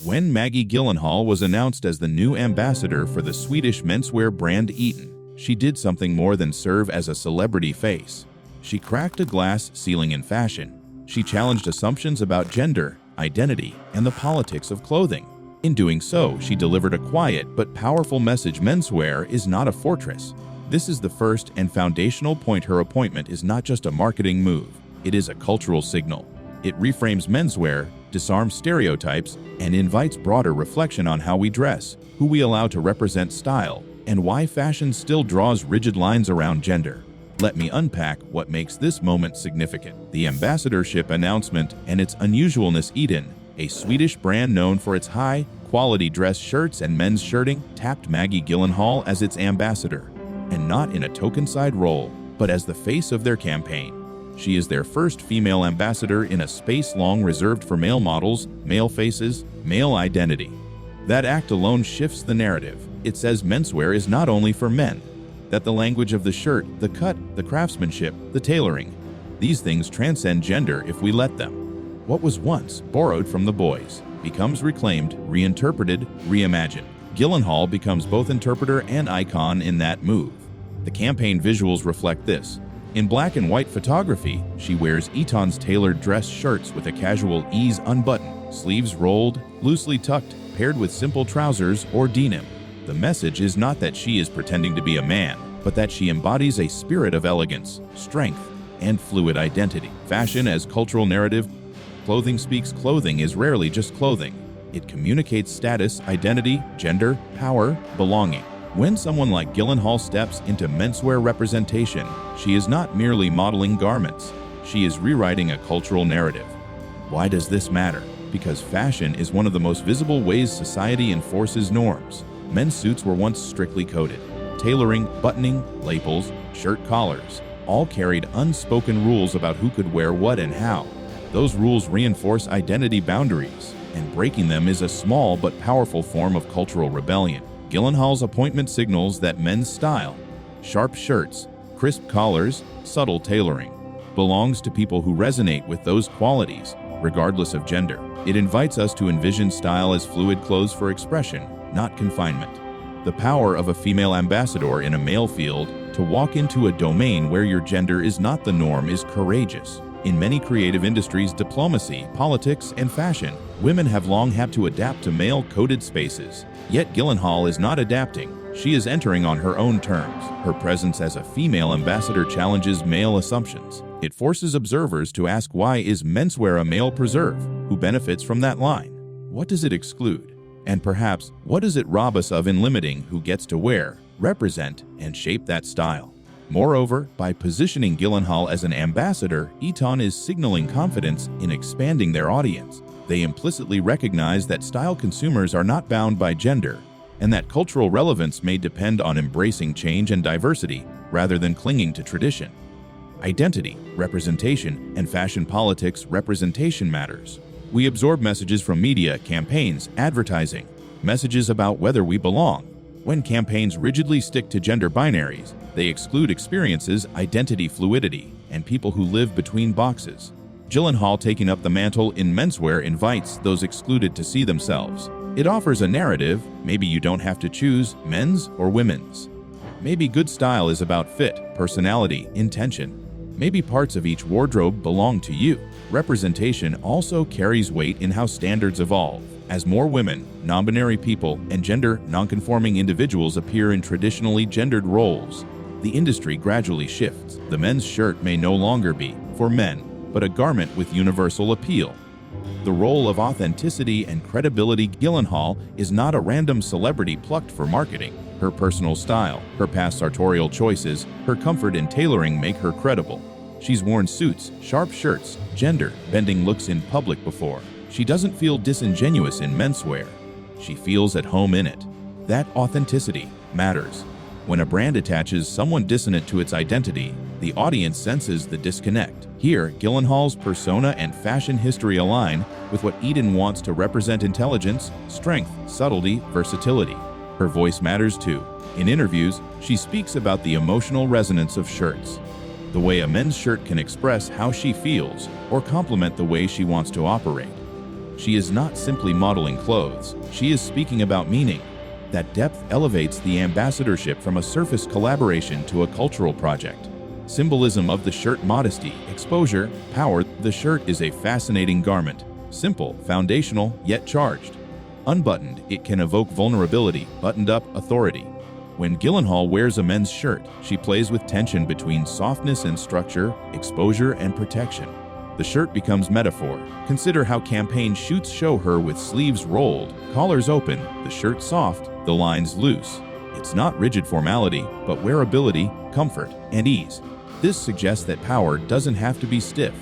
When Maggie Gyllenhaal was announced as the new ambassador for the Swedish menswear brand Eton, she did something more than serve as a celebrity face. She cracked a glass ceiling in fashion. She challenged assumptions about gender, identity, and the politics of clothing. In doing so, she delivered a quiet but powerful message: menswear is not a fortress. This is the first and foundational point. Her appointment is not just a marketing move, it is a cultural signal. It reframes menswear, disarms stereotypes, and invites broader reflection on how we dress, who we allow to represent style, and why fashion still draws rigid lines around gender. Let me unpack what makes this moment significant. The ambassadorship announcement and its unusualness. Eton, a Swedish brand known for its high-quality dress shirts and men's shirting, tapped Maggie Gyllenhaal as its ambassador, and not in a token-side role, but as the face of their campaign. She is their first female ambassador in a space long reserved for male models, male faces, male identity. That act alone shifts the narrative. It says menswear is not only for men, that the language of the shirt, the cut, the craftsmanship, the tailoring, these things transcend gender if we let them. What was once borrowed from the boys becomes reclaimed, reinterpreted, reimagined. Gyllenhaal becomes both interpreter and icon in that move. The campaign visuals reflect this. In black and white photography, she wears Eton's tailored dress shirts with a casual ease unbuttoned, sleeves rolled, loosely tucked, paired with simple trousers or denim. The message is not that she is pretending to be a man, but that she embodies a spirit of elegance, strength, and fluid identity. Fashion as cultural narrative. Clothing speaks. Clothing is rarely just clothing. It communicates status, identity, gender, power, belonging. When someone like Gyllenhaal steps into menswear representation, she is not merely modeling garments. She is rewriting a cultural narrative. Why does this matter? Because fashion is one of the most visible ways society enforces norms. Men's suits were once strictly coded. Tailoring, buttoning, lapels, shirt collars, all carried unspoken rules about who could wear what and how. Those rules reinforce identity boundaries, and breaking them is a small but powerful form of cultural rebellion. Gyllenhaal's appointment signals that men's style, sharp shirts, crisp collars, subtle tailoring, belongs to people who resonate with those qualities, regardless of gender. It invites us to envision style as fluid clothes for expression, not confinement. The power of a female ambassador in a male field to walk into a domain where your gender is not the norm is courageous. In many creative industries, diplomacy, politics, and fashion, women have long had to adapt to male-coded spaces. Yet Gyllenhaal is not adapting. She is entering on her own terms. Her presence as a female ambassador challenges male assumptions. It forces observers to ask, why is menswear a male preserve? Who benefits from that line? What does it exclude? And perhaps, what does it rob us of in limiting who gets to wear, represent, and shape that style? Moreover, by positioning Gyllenhaal as an ambassador, Eton is signaling confidence in expanding their audience. They implicitly recognize that style consumers are not bound by gender, and that cultural relevance may depend on embracing change and diversity rather than clinging to tradition. Identity, representation, and fashion politics. Representation matters. We absorb messages from media, campaigns, advertising, messages about whether we belong. When campaigns rigidly stick to gender binaries, they exclude experiences, identity fluidity, and people who live between boxes. Gyllenhaal taking up the mantle in menswear invites those excluded to see themselves. It offers a narrative. Maybe you don't have to choose men's or women's. Maybe good style is about fit, personality, intention. Maybe parts of each wardrobe belong to you. Representation also carries weight in how standards evolve. As more women, non-binary people, and gender non-conforming individuals appear in traditionally gendered roles, the industry gradually shifts. The men's shirt may no longer be for men, but a garment with universal appeal. The role of authenticity and credibility. Gyllenhaal is not a random celebrity plucked for marketing. Her personal style, her past sartorial choices, her comfort in tailoring make her credible. She's worn suits, sharp shirts, gender-bending looks in public before. She doesn't feel disingenuous in menswear. She feels at home in it. That authenticity matters. When a brand attaches someone dissonant to its identity, the audience senses the disconnect. Here, Gyllenhaal's persona and fashion history align with what Eton wants to represent: intelligence, strength, subtlety, versatility. Her voice matters too. In interviews, she speaks about the emotional resonance of shirts. The way a men's shirt can express how she feels or complement the way she wants to operate. She is not simply modeling clothes, she is speaking about meaning. That depth elevates the ambassadorship from a surface collaboration to a cultural project. Symbolism of the shirt: modesty, exposure, power. The shirt is a fascinating garment. Simple, foundational, yet charged. Unbuttoned, it can evoke vulnerability. Buttoned up, authority. When Gyllenhaal wears a men's shirt, she plays with tension between softness and structure, exposure and protection. The shirt becomes metaphor. Consider how campaign shoots show her with sleeves rolled, collars open, the shirt soft, the lines loose. It's not rigid formality, but wearability, comfort, and ease. This suggests that power doesn't have to be stiff.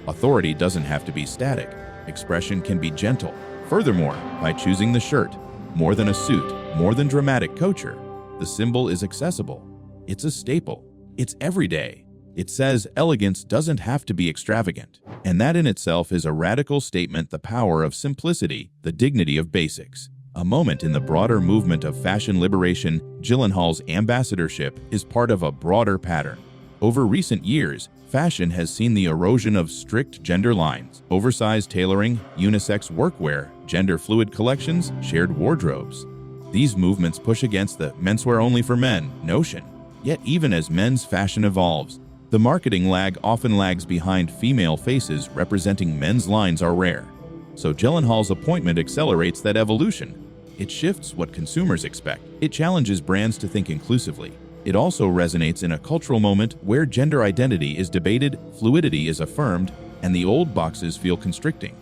Authority doesn't have to be static. Expression can be gentle. Furthermore, by choosing the shirt, more than a suit, more than dramatic couture, the symbol is accessible. It's a staple. It's everyday. It says elegance doesn't have to be extravagant. And that in itself is a radical statement: the power of simplicity, the dignity of basics. A moment in the broader movement of fashion liberation, Gyllenhaal's ambassadorship is part of a broader pattern. Over recent years, fashion has seen the erosion of strict gender lines: oversized tailoring, unisex workwear, gender-fluid collections, shared wardrobes. These movements push against the "menswear only for men" notion. Yet even as men's fashion evolves, the marketing lag often lags behind. Female faces representing men's lines are rare. So Gyllenhaal's appointment accelerates that evolution. It shifts what consumers expect. It challenges brands to think inclusively. It also resonates in a cultural moment where gender identity is debated, fluidity is affirmed, and the old boxes feel constricting.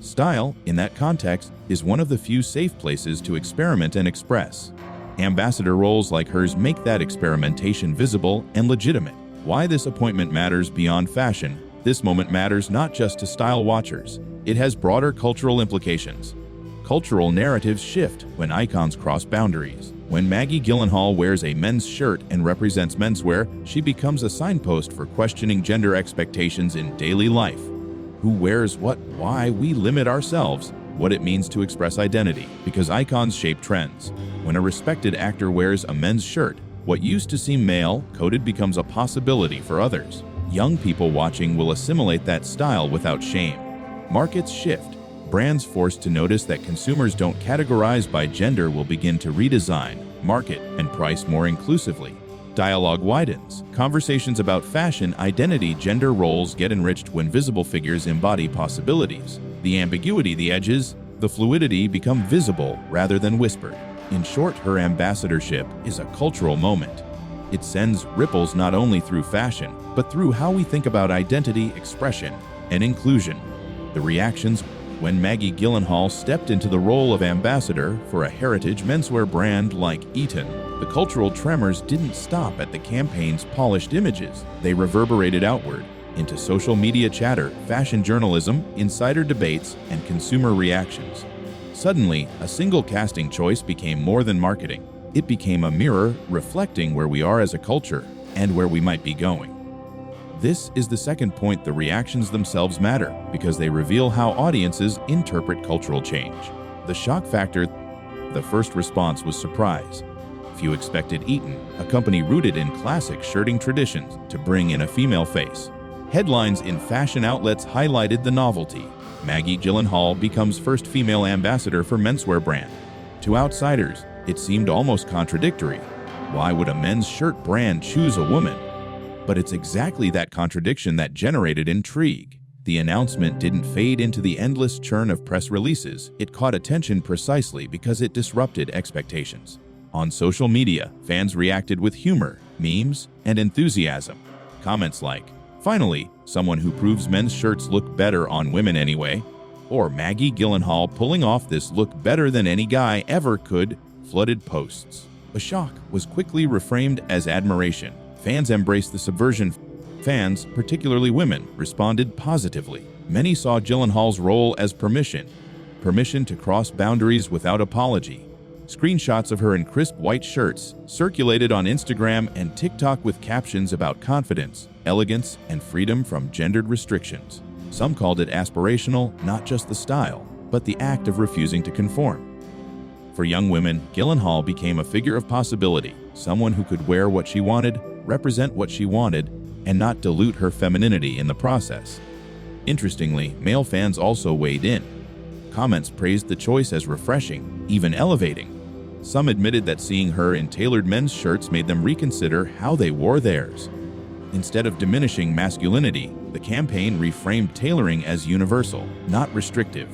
Style, in that context, is one of the few safe places to experiment and express. Ambassador roles like hers make that experimentation visible and legitimate. Why this appointment matters beyond fashion: this moment matters not just to style watchers. It has broader cultural implications. Cultural narratives shift when icons cross boundaries. When Maggie Gyllenhaal wears a men's shirt and represents menswear, she becomes a signpost for questioning gender expectations in daily life. Who wears what, why we limit ourselves, what it means to express identity, because icons shape trends. When a respected actor wears a men's shirt, what used to seem male-coded becomes a possibility for others. Young people watching will assimilate that style without shame. Markets shift. Brands forced to notice that consumers don't categorize by gender will begin to redesign, market, and price more inclusively. Dialogue widens. Conversations about fashion, identity, gender roles get enriched when visible figures embody possibilities. The ambiguity, the edges, the fluidity become visible rather than whispered. In short, her ambassadorship is a cultural moment. It sends ripples not only through fashion, but through how we think about identity, expression, and inclusion. The reactions when Maggie Gyllenhaal stepped into the role of ambassador for a heritage menswear brand like Eton, the cultural tremors didn't stop at the campaign's polished images. They reverberated outward into social media chatter, fashion journalism, insider debates, and consumer reactions. Suddenly, a single casting choice became more than marketing. It became a mirror reflecting where we are as a culture and where we might be going. This is the second point: the reactions themselves matter because they reveal how audiences interpret cultural change. The shock factor: the first response was surprise. Few expected Eton, a company rooted in classic shirting traditions, to bring in a female face. Headlines in fashion outlets highlighted the novelty. Maggie Gyllenhaal becomes first female ambassador for menswear brand. To outsiders, it seemed almost contradictory. Why would a men's shirt brand choose a woman? But it's exactly that contradiction that generated intrigue. The announcement didn't fade into the endless churn of press releases. It caught attention precisely because it disrupted expectations. On social media, fans reacted with humor, memes, and enthusiasm. Comments like, "Finally, someone who proves men's shirts look better on women anyway," or "Maggie Gyllenhaal pulling off this look better than any guy ever could," flooded posts. The shock was quickly reframed as admiration. Fans embraced the subversion. Fans, particularly women, responded positively. Many saw Gyllenhaal's role as permission to cross boundaries without apology. Screenshots of her in crisp white shirts circulated on Instagram and TikTok with captions about confidence, elegance, and freedom from gendered restrictions. Some called it aspirational, not just the style, but the act of refusing to conform. For young women, Gyllenhaal became a figure of possibility, someone who could wear what she wanted, represent what she wanted, and not dilute her femininity in the process. Interestingly, male fans also weighed in. Comments praised the choice as refreshing, even elevating. Some admitted that seeing her in tailored men's shirts made them reconsider how they wore theirs. Instead of diminishing masculinity, the campaign reframed tailoring as universal, not restrictive.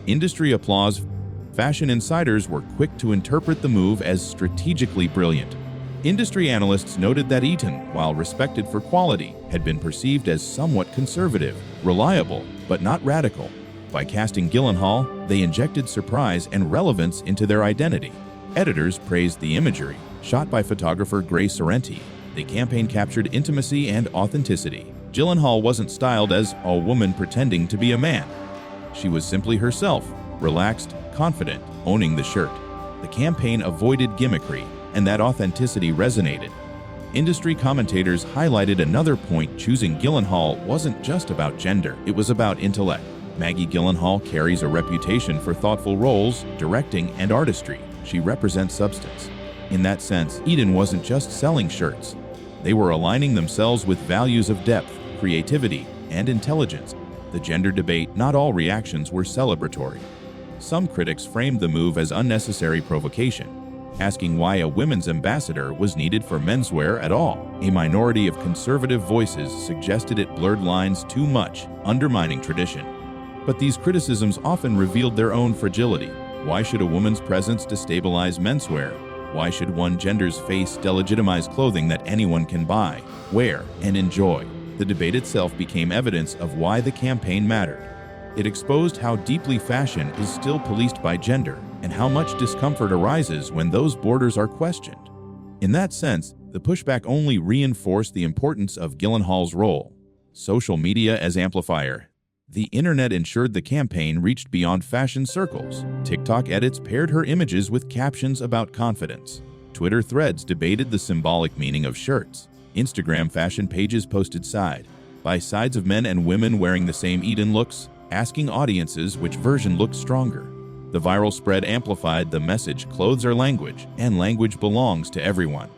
Industry applause. Fashion insiders were quick to interpret the move as strategically brilliant. Industry analysts noted that Eton, while respected for quality, had been perceived as somewhat conservative, reliable, but not radical. By casting Gyllenhaal, they injected surprise and relevance into their identity. Editors praised the imagery, shot by photographer Grace Sorrenti. The campaign captured intimacy and authenticity. Gyllenhaal wasn't styled as a woman pretending to be a man. She was simply herself, relaxed, confident, owning the shirt. The campaign avoided gimmickry, and that authenticity resonated. Industry commentators highlighted another point: choosing Gyllenhaal wasn't just about gender, it was about intellect. Maggie Gyllenhaal carries a reputation for thoughtful roles, directing, and artistry. She represents substance. In that sense, Eton wasn't just selling shirts. They were aligning themselves with values of depth, creativity, and intelligence. The gender debate, not all reactions were celebratory. Some critics framed the move as unnecessary provocation, asking why a women's ambassador was needed for menswear at all. A minority of conservative voices suggested it blurred lines too much, undermining tradition. But these criticisms often revealed their own fragility. Why should a woman's presence destabilize menswear? Why should one gender's face delegitimize clothing that anyone can buy, wear, and enjoy? The debate itself became evidence of why the campaign mattered. It exposed how deeply fashion is still policed by gender, and how much discomfort arises when those borders are questioned. In that sense, the pushback only reinforced the importance of Gyllenhaal's role. Social media as amplifier. The internet ensured the campaign reached beyond fashion circles. TikTok edits paired her images with captions about confidence. Twitter threads debated the symbolic meaning of shirts. Instagram fashion pages posted side by sides of men and women wearing the same Eton looks, asking audiences which version looked stronger. The viral spread amplified the message: clothes are language, and language belongs to everyone.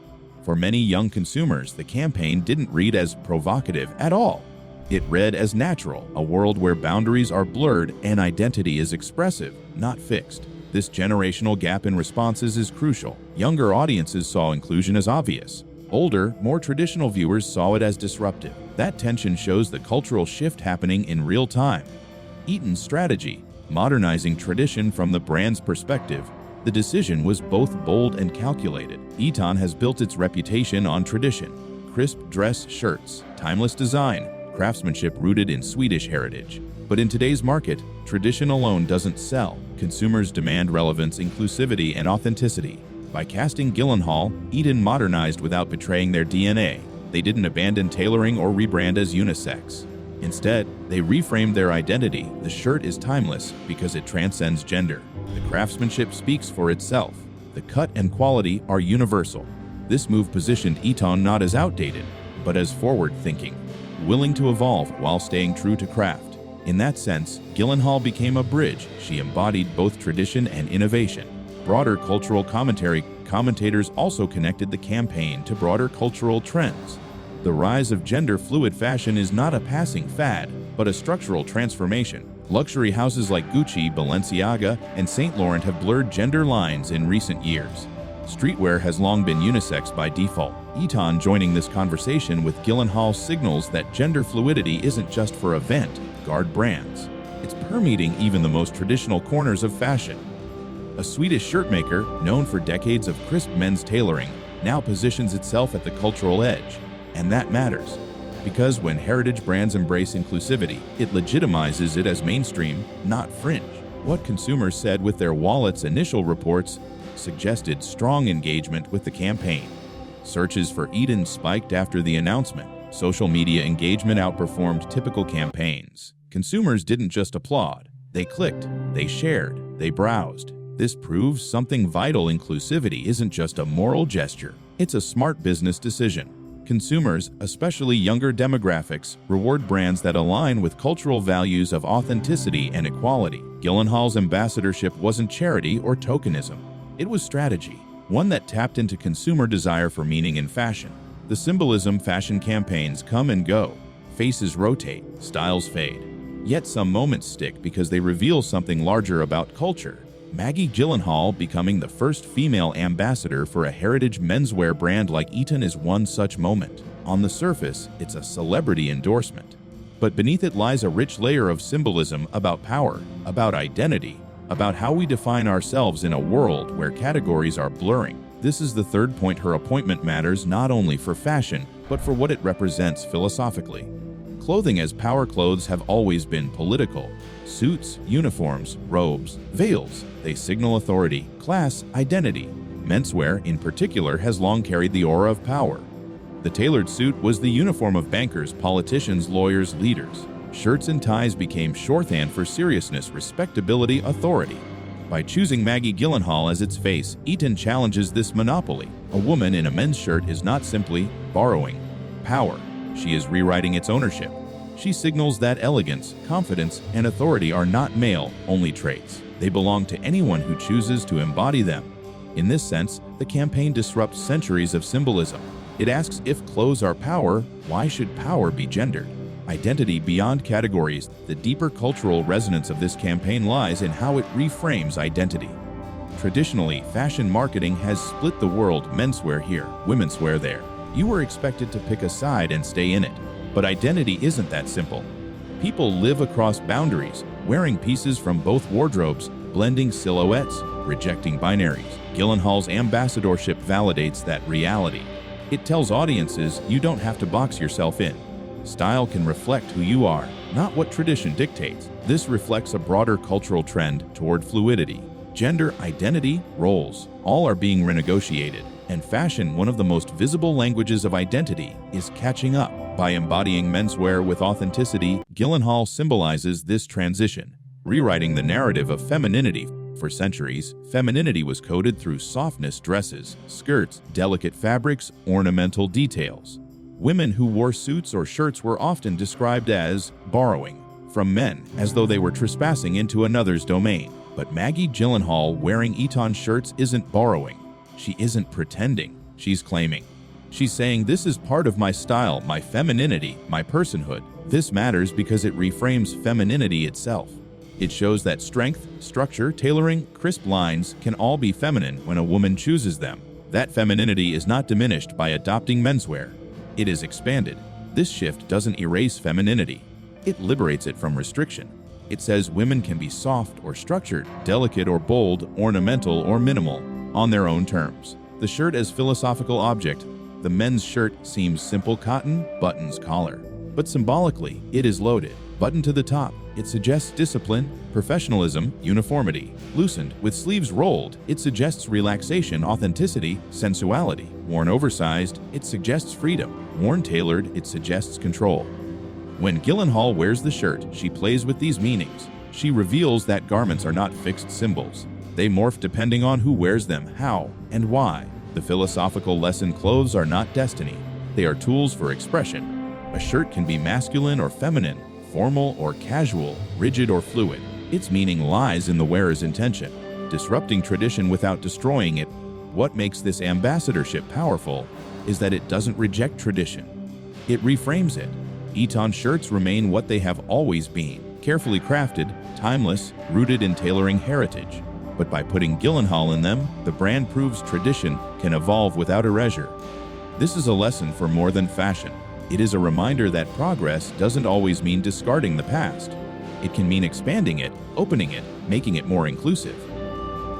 For many young consumers, the campaign didn't read as provocative at all. It read as natural, a world where boundaries are blurred and identity is expressive, not fixed. This generational gap in responses is crucial. Younger audiences saw inclusion as obvious. Older, more traditional viewers saw it as disruptive. That tension shows the cultural shift happening in real time. Eton's strategy: modernizing tradition from the brand's perspective. The decision was both bold and calculated. Eton has built its reputation on tradition: crisp dress shirts, timeless design, craftsmanship rooted in Swedish heritage. But in today's market, tradition alone doesn't sell. Consumers demand relevance, inclusivity, and authenticity. By casting Gyllenhaal, Eton modernized without betraying their DNA. They didn't abandon tailoring or rebrand as unisex. Instead, they reframed their identity. The shirt is timeless because it transcends gender. The craftsmanship speaks for itself. The cut and quality are universal. This move positioned Eton not as outdated, but as forward-thinking, willing to evolve while staying true to craft. In that sense, Gyllenhaal became a bridge. She embodied both tradition and innovation. Broader cultural commentators also connected the campaign to broader cultural trends. The rise of gender-fluid fashion is not a passing fad, but a structural transformation. Luxury houses like Gucci, Balenciaga, and Saint Laurent have blurred gender lines in recent years. Streetwear has long been unisex by default. Eton joining this conversation with Gyllenhaal signals that gender fluidity isn't just for avant-garde brands. It's permeating even the most traditional corners of fashion. A Swedish shirt maker, known for decades of crisp men's tailoring, now positions itself at the cultural edge. And that matters, because when heritage brands embrace inclusivity, it legitimizes it as mainstream, not fringe. What consumers said with their wallets. Initial reports suggested strong engagement with the campaign. Searches for Eton spiked after the announcement. Social media engagement outperformed typical campaigns. Consumers didn't just applaud. They clicked, they shared, they browsed. This proves something vital: inclusivity isn't just a moral gesture, it's a smart business decision. Consumers, especially younger demographics, reward brands that align with cultural values of authenticity and equality. Gyllenhaal's ambassadorship wasn't charity or tokenism. It was strategy, one that tapped into consumer desire for meaning in fashion. The symbolism. Fashion campaigns come and go. Faces rotate, styles fade. Yet some moments stick because they reveal something larger about culture. Maggie Gyllenhaal becoming the first female ambassador for a heritage menswear brand like Eton is one such moment. On the surface, it's a celebrity endorsement. But beneath it lies a rich layer of symbolism about power, about identity, about how we define ourselves in a world where categories are blurring. This is the third point: her appointment matters not only for fashion, but for what it represents philosophically. Clothing as power clothes have always been political. Suits, uniforms, robes, veils, they signal authority, class, identity. Menswear, in particular, has long carried the aura of power. The tailored suit was the uniform of bankers, politicians, lawyers, leaders. Shirts and ties became shorthand for seriousness, respectability, authority. By choosing Maggie Gyllenhaal as its face, Eton challenges this monopoly. A woman in a men's shirt is not simply borrowing power. She is rewriting its ownership. She signals that elegance, confidence, and authority are not male-only traits. They belong to anyone who chooses to embody them. In this sense, the campaign disrupts centuries of symbolism. It asks, if clothes are power, why should power be gendered? Identity beyond categories. The deeper cultural resonance of this campaign lies in how it reframes identity. Traditionally, fashion marketing has split the world: menswear here, womenswear there. You were expected to pick a side and stay in it. But identity isn't that simple. People live across boundaries, wearing pieces from both wardrobes, blending silhouettes, rejecting binaries. Gyllenhaal's ambassadorship validates that reality. It tells audiences you don't have to box yourself in. Style can reflect who you are, not what tradition dictates. This reflects a broader cultural trend toward fluidity. Gender, identity, roles, all are being renegotiated. And fashion, one of the most visible languages of identity, is catching up. By embodying menswear with authenticity, Gyllenhaal symbolizes this transition, rewriting the narrative of femininity. For centuries, femininity was coded through softness: dresses, skirts, delicate fabrics, ornamental details. Women who wore suits or shirts were often described as borrowing from men, as though they were trespassing into another's domain. But Maggie Gyllenhaal wearing Eton shirts isn't borrowing. She isn't pretending. She's claiming. She's saying, this is part of my style, my femininity, my personhood. This matters because it reframes femininity itself. It shows that strength, structure, tailoring, crisp lines can all be feminine when a woman chooses them. That femininity is not diminished by adopting menswear. It is expanded. This shift doesn't erase femininity. It liberates it from restriction. It says women can be soft or structured, delicate or bold, ornamental or minimal, on their own terms. The shirt as philosophical object. The men's shirt seems simple: cotton, buttons, collar. But symbolically, it is loaded. Button to the top, it suggests discipline, professionalism, uniformity. Loosened, with sleeves rolled, it suggests relaxation, authenticity, sensuality. Worn oversized, it suggests freedom. Worn tailored, it suggests control. When Gyllenhaal wears the shirt, she plays with these meanings. She reveals that garments are not fixed symbols. They morph depending on who wears them, how, and why. The philosophical lesson: clothes are not destiny. They are tools for expression. A shirt can be masculine or feminine, formal or casual, rigid or fluid. Its meaning lies in the wearer's intention, disrupting tradition without destroying it. What makes this ambassadorship powerful is that it doesn't reject tradition. It reframes it. Eton shirts remain what they have always been, carefully crafted, timeless, rooted in tailoring heritage. But by putting Gyllenhaal in them, the brand proves tradition can evolve without erasure. This is a lesson for more than fashion. It is a reminder that progress doesn't always mean discarding the past. It can mean expanding it, opening it, making it more inclusive.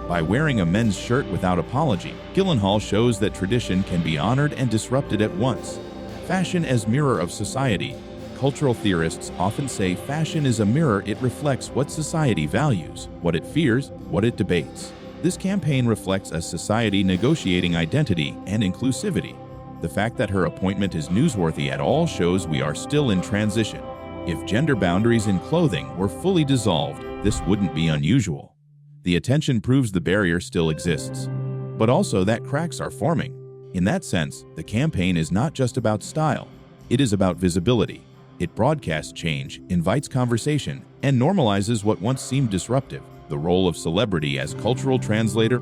By wearing a men's shirt without apology, Gyllenhaal shows that tradition can be honored and disrupted at once. Fashion as mirror of society. Cultural theorists often say fashion is a mirror. It reflects what society values, what it fears, what it debates. This campaign reflects a society negotiating identity and inclusivity. The fact that her appointment is newsworthy at all shows we are still in transition. If gender boundaries in clothing were fully dissolved, this wouldn't be unusual. The attention proves the barrier still exists, but also that cracks are forming. In that sense, the campaign is not just about style. It is about visibility. It broadcasts change, invites conversation, and normalizes what once seemed disruptive. The role of celebrity as cultural translator.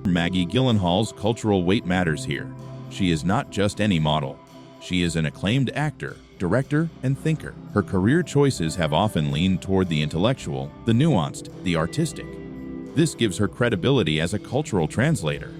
Maggie Gyllenhaal's cultural weight matters here. She is not just any model. She is an acclaimed actor, director, and thinker. Her career choices have often leaned toward the intellectual, the nuanced, the artistic. This gives her credibility as a cultural translator.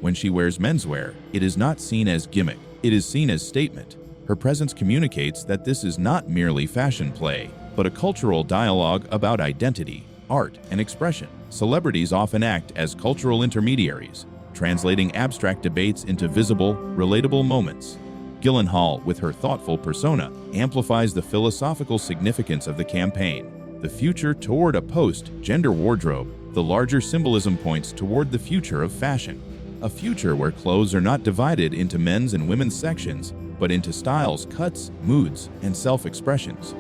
When she wears menswear, it is not seen as gimmick, it is seen as statement. Her presence communicates that this is not merely fashion play, but a cultural dialogue about identity, art, and expression. Celebrities often act as cultural intermediaries, translating abstract debates into visible, relatable moments. Gyllenhaal, with her thoughtful persona, amplifies the philosophical significance of the campaign. The future toward a post-gender wardrobe, the larger symbolism points toward the future of fashion. A future where clothes are not divided into men's and women's sections, but into styles, cuts, moods, and self-expressions.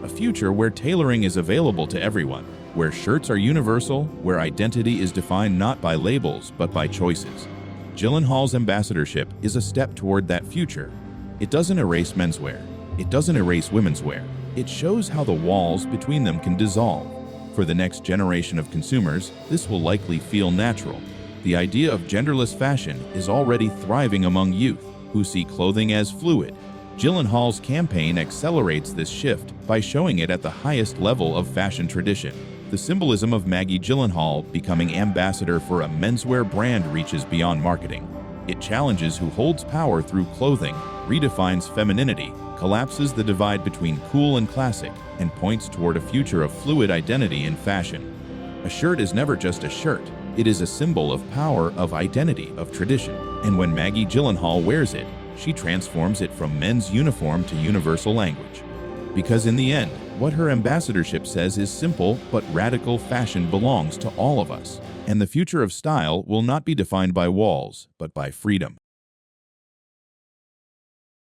A future where tailoring is available to everyone, where shirts are universal, where identity is defined not by labels but by choices. Gyllenhaal's ambassadorship is a step toward that future. It doesn't erase menswear. It doesn't erase women's wear. It shows how the walls between them can dissolve. For the next generation of consumers, this will likely feel natural. The idea of genderless fashion is already thriving among youth, who see clothing as fluid. Gyllenhaal's campaign accelerates this shift by showing it at the highest level of fashion tradition. The symbolism of Maggie Gyllenhaal becoming ambassador for a menswear brand reaches beyond marketing. It challenges who holds power through clothing, redefines femininity, collapses the divide between cool and classic, and points toward a future of fluid identity in fashion. A shirt is never just a shirt. It is a symbol of power, of identity, of tradition. And when Maggie Gyllenhaal wears it, she transforms it from men's uniform to universal language. Because in the end, what her ambassadorship says is simple but radical: fashion belongs to all of us. And the future of style will not be defined by walls, but by freedom.